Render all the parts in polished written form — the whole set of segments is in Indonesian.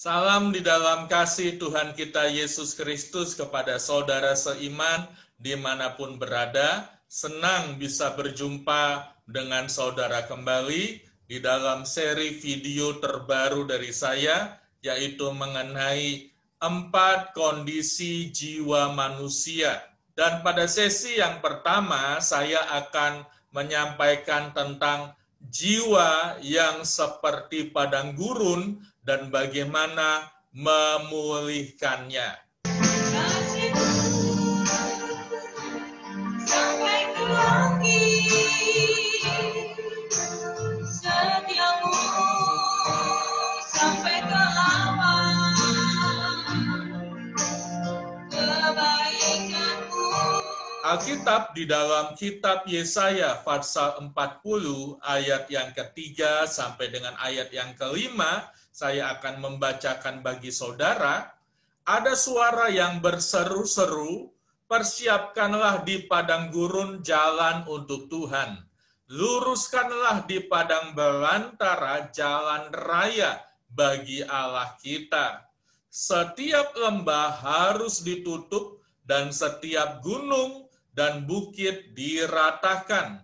Salam di dalam kasih Tuhan kita Yesus Kristus kepada saudara seiman dimanapun berada. Senang bisa berjumpa dengan saudara kembali di dalam seri video terbaru dari saya, yaitu mengenai 4 kondisi jiwa manusia. Dan pada sesi yang pertama, saya akan menyampaikan tentang jiwa yang seperti padang gurun dan bagaimana memulihkannya. Alkitab di dalam kitab Yesaya pasal 40 ayat yang ketiga sampai dengan ayat yang kelima, saya akan membacakan bagi saudara. Ada suara yang berseru-seru, persiapkanlah di padang gurun jalan untuk Tuhan. Luruskanlah di padang belantara jalan raya bagi Allah kita. Setiap lembah harus ditutup dan setiap gunung dan bukit diratakan.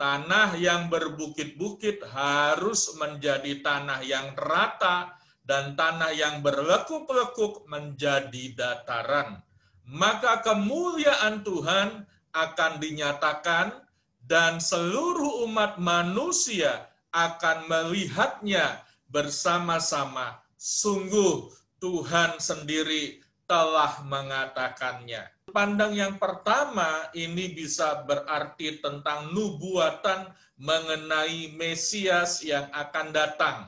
Tanah yang berbukit-bukit harus menjadi tanah yang rata, dan tanah yang berlekuk-lekuk menjadi dataran. Maka kemuliaan Tuhan akan dinyatakan, dan seluruh umat manusia akan melihatnya bersama-sama. Sungguh Tuhan sendiri telah mengatakannya. Pandang yang pertama ini bisa berarti tentang nubuatan mengenai Mesias yang akan datang.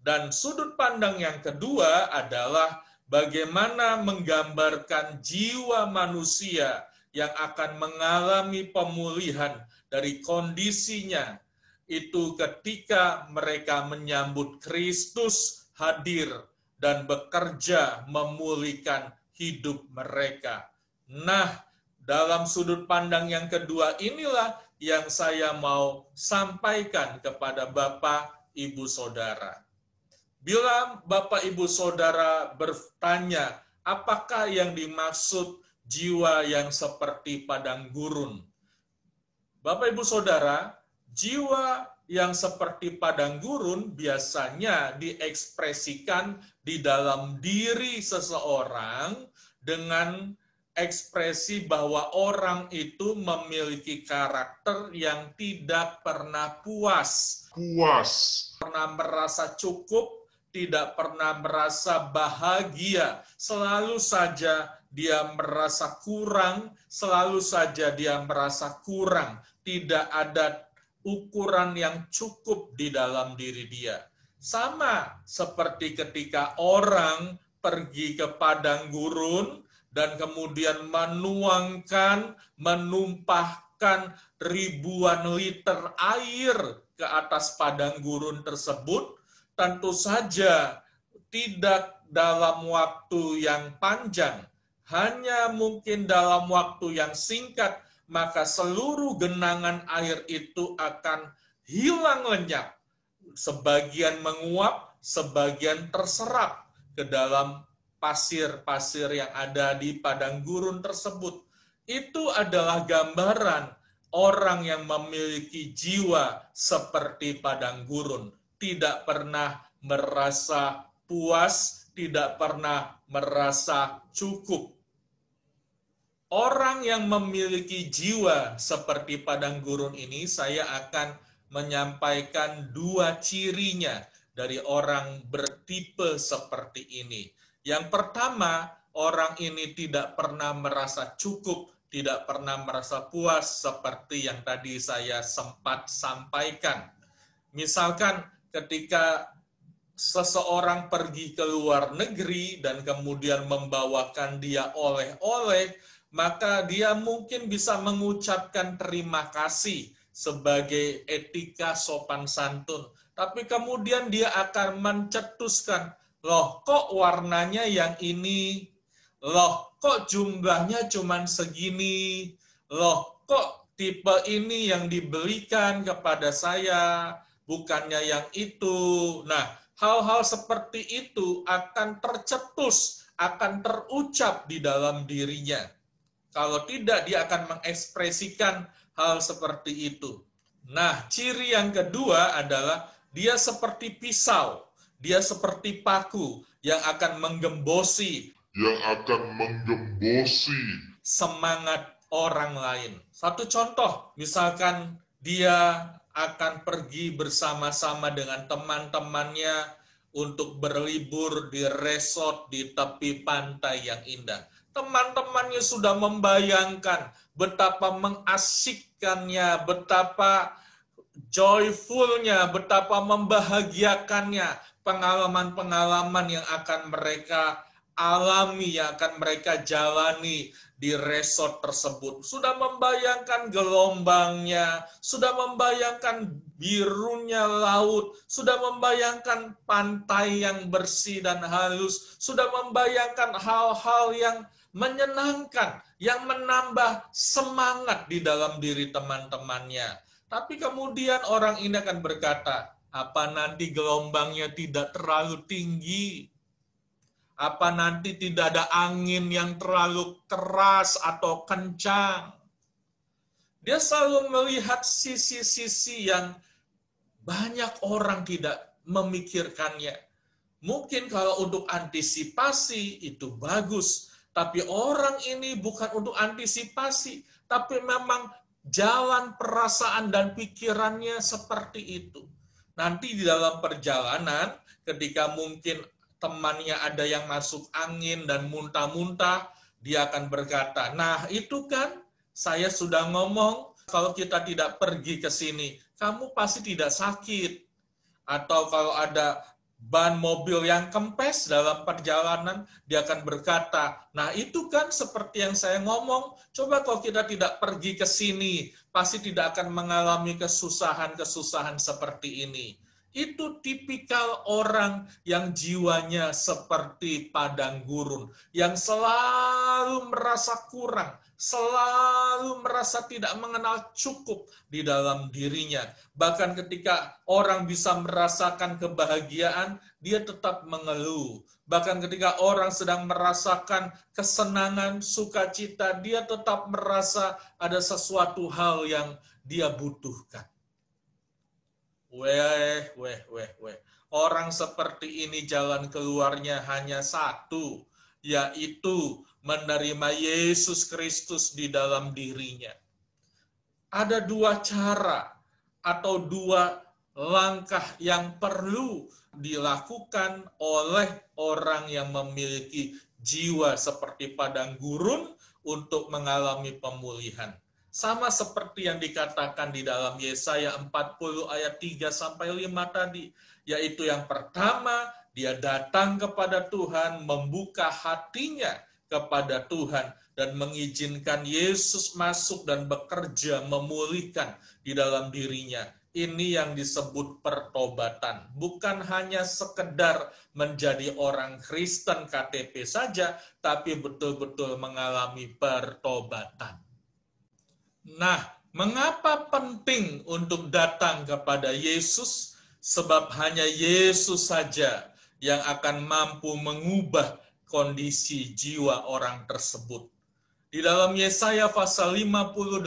Dan sudut pandang yang kedua adalah bagaimana menggambarkan jiwa manusia yang akan mengalami pemulihan dari kondisinya. Itu ketika mereka menyambut Kristus hadir dan bekerja memulihkan hidup mereka. Nah, dalam sudut pandang yang kedua inilah yang saya mau sampaikan kepada Bapak, Ibu, Saudara. Bila Bapak, Ibu, Saudara bertanya, apakah yang dimaksud jiwa yang seperti padang gurun? Bapak, Ibu, Saudara, jiwa yang seperti padang gurun biasanya diekspresikan di dalam diri seseorang dengan ekspresi bahwa orang itu memiliki karakter yang tidak pernah puas. Pernah merasa cukup, tidak pernah merasa bahagia, selalu saja dia merasa kurang, selalu saja dia merasa kurang, tidak ada ukuran yang cukup di dalam diri dia. Sama seperti ketika orang pergi ke padang gurun dan kemudian menumpahkan ribuan liter air ke atas padang gurun tersebut, tentu saja tidak dalam waktu yang panjang, hanya mungkin dalam waktu yang singkat, maka seluruh genangan air itu akan hilang lenyap. Sebagian menguap, sebagian terserap ke dalam pasir-pasir yang ada di padang gurun tersebut. Itu adalah gambaran orang yang memiliki jiwa seperti padang gurun. Tidak pernah merasa puas, tidak pernah merasa cukup. Orang yang memiliki jiwa seperti padang gurun ini, saya akan menyampaikan 2 cirinya dari orang bertipe seperti ini. Yang pertama, orang ini tidak pernah merasa cukup, tidak pernah merasa puas seperti yang tadi saya sempat sampaikan. Misalkan ketika seseorang pergi ke luar negeri dan kemudian membawakan dia oleh-oleh, maka dia mungkin bisa mengucapkan terima kasih sebagai etika sopan santun. Tapi kemudian dia akan mencetuskan, loh kok warnanya yang ini, loh kok jumlahnya cuma segini, loh kok tipe ini yang dibelikan kepada saya, bukannya yang itu. Nah, hal-hal seperti itu akan tercetus, akan terucap di dalam dirinya. Kalau tidak, dia akan mengekspresikan hal seperti itu. Nah, ciri yang kedua adalah dia seperti pisau, dia seperti paku yang akan menggembosi semangat orang lain. Satu contoh, misalkan dia akan pergi bersama-sama dengan teman-temannya untuk berlibur di resort di tepi pantai yang indah. Teman-temannya sudah membayangkan betapa mengasyikkannya, betapa joyfulnya, betapa membahagiakannya pengalaman-pengalaman yang akan mereka alami, yang akan mereka jalani di resort tersebut. Sudah membayangkan gelombangnya, sudah membayangkan birunya laut, sudah membayangkan pantai yang bersih dan halus, sudah membayangkan hal-hal yang menyenangkan, yang menambah semangat di dalam diri teman-temannya. Tapi kemudian orang ini akan berkata, apa nanti gelombangnya tidak terlalu tinggi? Apa nanti tidak ada angin yang terlalu keras atau kencang? Dia selalu melihat sisi-sisi yang banyak orang tidak memikirkannya. Mungkin kalau untuk antisipasi itu bagus, tapi orang ini bukan untuk antisipasi, tapi memang jalan perasaan dan pikirannya seperti itu. Nanti di dalam perjalanan, ketika mungkin temannya ada yang masuk angin dan muntah-muntah, dia akan berkata, nah itu kan saya sudah ngomong, kalau kita tidak pergi ke sini, kamu pasti tidak sakit. Atau kalau ada ban mobil yang kempes dalam perjalanan, dia akan berkata, nah itu kan seperti yang saya ngomong, coba kalau kita tidak pergi ke sini, pasti tidak akan mengalami kesusahan-kesusahan seperti ini. Itu tipikal orang yang jiwanya seperti padang gurun, yang selalu merasa kurang, selalu merasa tidak mengenal cukup di dalam dirinya. Bahkan ketika orang bisa merasakan kebahagiaan, dia tetap mengeluh. Bahkan ketika orang sedang merasakan kesenangan, sukacita, dia tetap merasa ada sesuatu hal yang dia butuhkan. Orang seperti ini jalan keluarnya hanya satu, yaitu menerima Yesus Kristus di dalam dirinya. Ada dua cara atau dua langkah yang perlu dilakukan oleh orang yang memiliki jiwa seperti padang gurun untuk mengalami pemulihan. Sama seperti yang dikatakan di dalam Yesaya 40 ayat 3-5 tadi. Yaitu yang pertama, dia datang kepada Tuhan, membuka hatinya kepada Tuhan, dan mengizinkan Yesus masuk dan bekerja, memulihkan di dalam dirinya. Ini yang disebut pertobatan. Bukan hanya sekedar menjadi orang Kristen KTP saja, tapi betul-betul mengalami pertobatan. Nah, mengapa penting untuk datang kepada Yesus? Sebab hanya Yesus saja yang akan mampu mengubah kondisi jiwa orang tersebut. Di dalam Yesaya pasal 58,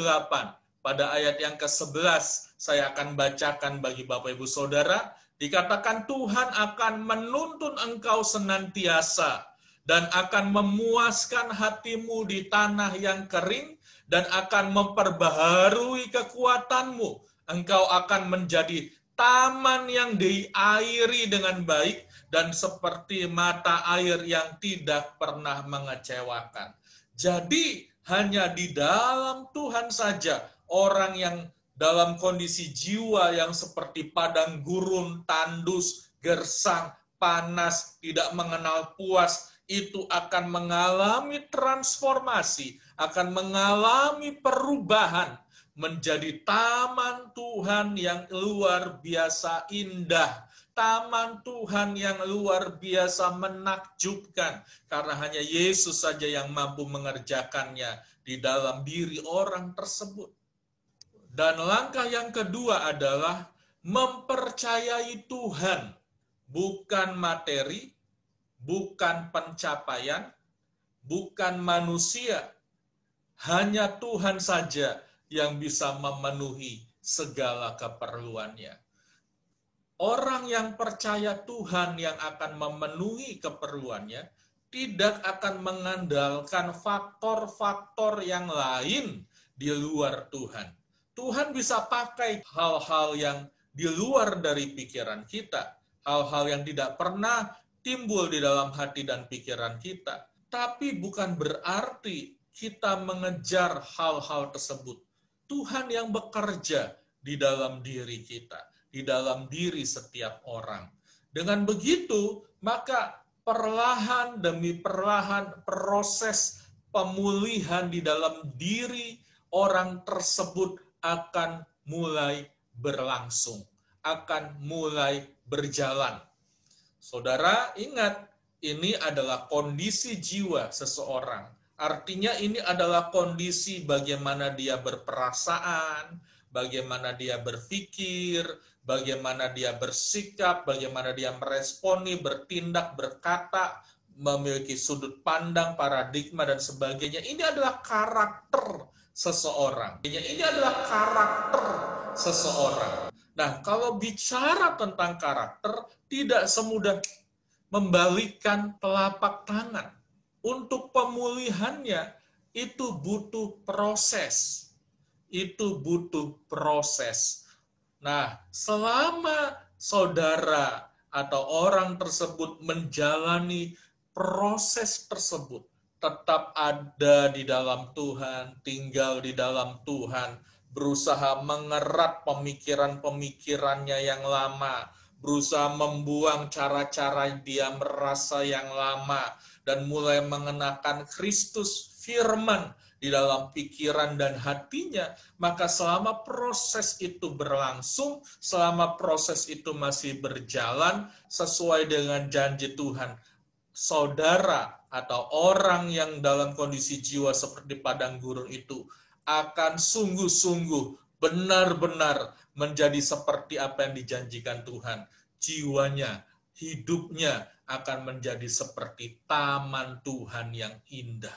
pada ayat yang ke-11, saya akan bacakan bagi Bapak Ibu Saudara, dikatakan Tuhan akan menuntun engkau senantiasa, dan akan memuaskan hatimu di tanah yang kering, dan akan memperbaharui kekuatanmu. Engkau akan menjadi taman yang diairi dengan baik, dan seperti mata air yang tidak pernah mengecewakan. Jadi, hanya di dalam Tuhan saja, orang yang dalam kondisi jiwa yang seperti padang gurun, tandus, gersang, panas, tidak mengenal puas, itu akan mengalami transformasi, akan mengalami perubahan menjadi taman Tuhan yang luar biasa indah, taman Tuhan yang luar biasa menakjubkan, karena hanya Yesus saja yang mampu mengerjakannya di dalam diri orang tersebut. Dan langkah yang kedua adalah mempercayai Tuhan bukan materi, bukan pencapaian, bukan manusia. Hanya Tuhan saja yang bisa memenuhi segala keperluannya. Orang yang percaya Tuhan yang akan memenuhi keperluannya tidak akan mengandalkan faktor-faktor yang lain di luar Tuhan. Tuhan bisa pakai hal-hal yang di luar dari pikiran kita, hal-hal yang tidak pernah timbul di dalam hati dan pikiran kita. Tapi bukan berarti kita mengejar hal-hal tersebut. Tuhan yang bekerja di dalam diri kita, di dalam diri setiap orang. Dengan begitu, maka perlahan demi perlahan proses pemulihan di dalam diri orang tersebut akan mulai berlangsung, akan mulai berjalan. Saudara, ingat, ini adalah kondisi jiwa seseorang. Artinya ini adalah kondisi bagaimana dia berperasaan, bagaimana dia berpikir, bagaimana dia bersikap, bagaimana dia meresponi, bertindak, berkata, memiliki sudut pandang, paradigma, dan sebagainya. Ini adalah karakter seseorang. Ini adalah karakter seseorang. Nah, kalau bicara tentang karakter, tidak semudah membalikkan telapak tangan. Untuk pemulihannya, itu butuh proses. Itu butuh proses. Nah, selama saudara atau orang tersebut menjalani proses tersebut, tetap ada di dalam Tuhan, tinggal di dalam Tuhan, berusaha mengerat pemikiran-pemikirannya yang lama, berusaha membuang cara-cara dia merasa yang lama, dan mulai mengenakan Kristus firman di dalam pikiran dan hatinya, maka selama proses itu berlangsung, selama proses itu masih berjalan sesuai dengan janji Tuhan, saudara atau orang yang dalam kondisi jiwa seperti padang gurun itu akan sungguh-sungguh benar-benar menjadi seperti apa yang dijanjikan Tuhan. Jiwanya, hidupnya akan menjadi seperti taman Tuhan yang indah.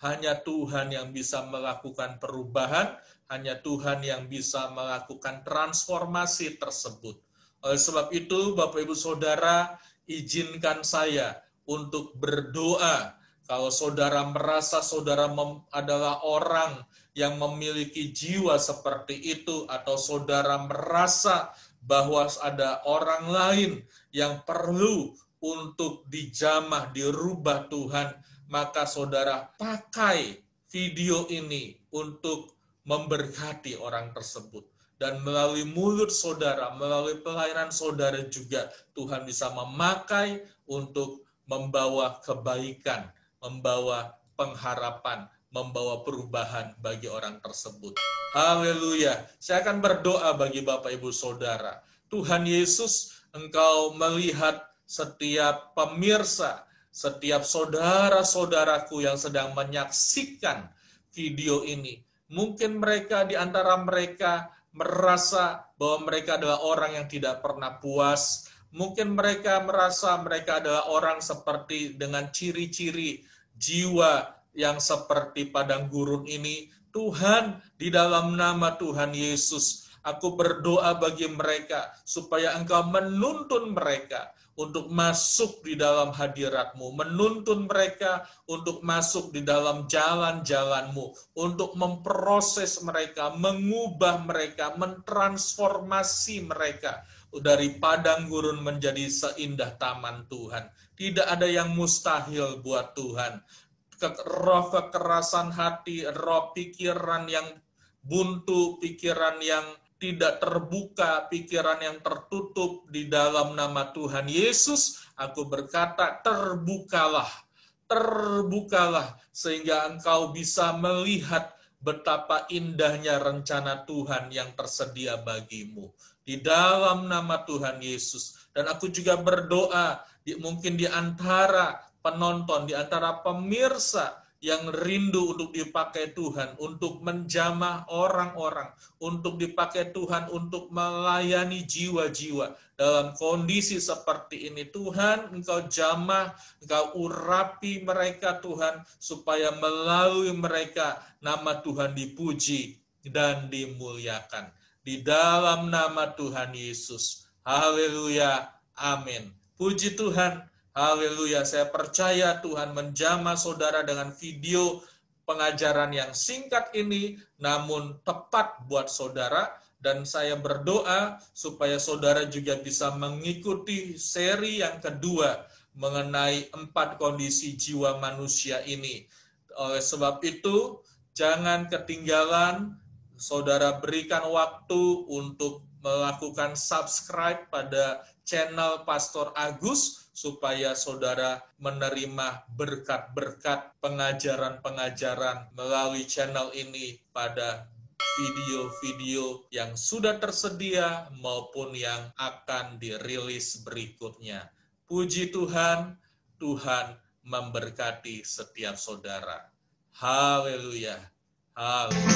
Hanya Tuhan yang bisa melakukan perubahan, hanya Tuhan yang bisa melakukan transformasi tersebut. Oleh sebab itu, Bapak Ibu Saudara, izinkan saya untuk berdoa. Kalau saudara merasa saudara adalah orang yang memiliki jiwa seperti itu, atau saudara merasa bahwa ada orang lain yang perlu untuk dijamah, dirubah Tuhan, maka saudara pakai video ini untuk memberkati orang tersebut. Dan melalui mulut saudara, melalui pelayanan saudara juga, Tuhan bisa memakai untuk membawa kebaikan, membawa pengharapan, membawa perubahan bagi orang tersebut. Haleluya. Saya akan berdoa bagi Bapak Ibu Saudara. Tuhan Yesus, Engkau melihat setiap pemirsa, setiap saudara-saudaraku yang sedang menyaksikan video ini. Mungkin mereka di antara mereka merasa bahwa mereka adalah orang yang tidak pernah puas. Mungkin mereka merasa mereka adalah orang seperti dengan ciri-ciri jiwa yang seperti padang gurun ini. Tuhan, di dalam nama Tuhan Yesus, aku berdoa bagi mereka supaya Engkau menuntun mereka untuk masuk di dalam hadirat-Mu, menuntun mereka untuk masuk di dalam jalan-jalan-Mu, untuk memproses mereka, mengubah mereka, mentransformasi mereka dari padang gurun menjadi seindah taman Tuhan. Tidak ada yang mustahil buat Tuhan. Roh kekerasan hati, roh pikiran yang buntu, pikiran yang tidak terbuka, pikiran yang tertutup, di dalam nama Tuhan Yesus, aku berkata, terbukalah, terbukalah, sehingga engkau bisa melihat betapa indahnya rencana Tuhan yang tersedia bagimu. Di dalam nama Tuhan Yesus. Dan aku juga berdoa, mungkin di antara penonton, di antara pemirsa yang rindu untuk dipakai Tuhan, untuk menjamah orang-orang, untuk dipakai Tuhan, untuk melayani jiwa-jiwa. Dalam kondisi seperti ini, Tuhan, Engkau jamah, Engkau urapi mereka, Tuhan, supaya melalui mereka nama Tuhan dipuji dan dimuliakan. Di dalam nama Tuhan Yesus. Haleluya. Amin. Puji Tuhan. Haleluya, saya percaya Tuhan menjamah saudara dengan video pengajaran yang singkat ini, namun tepat buat saudara, dan saya berdoa supaya saudara juga bisa mengikuti seri yang kedua mengenai 4 kondisi jiwa manusia ini. Oleh sebab itu, jangan ketinggalan, saudara berikan waktu untuk melakukan subscribe pada channel Pastor Agus, supaya saudara menerima berkat-berkat pengajaran-pengajaran melalui channel ini pada video-video yang sudah tersedia maupun yang akan dirilis berikutnya. Puji Tuhan, Tuhan memberkati setiap saudara. Haleluya. Haleluya.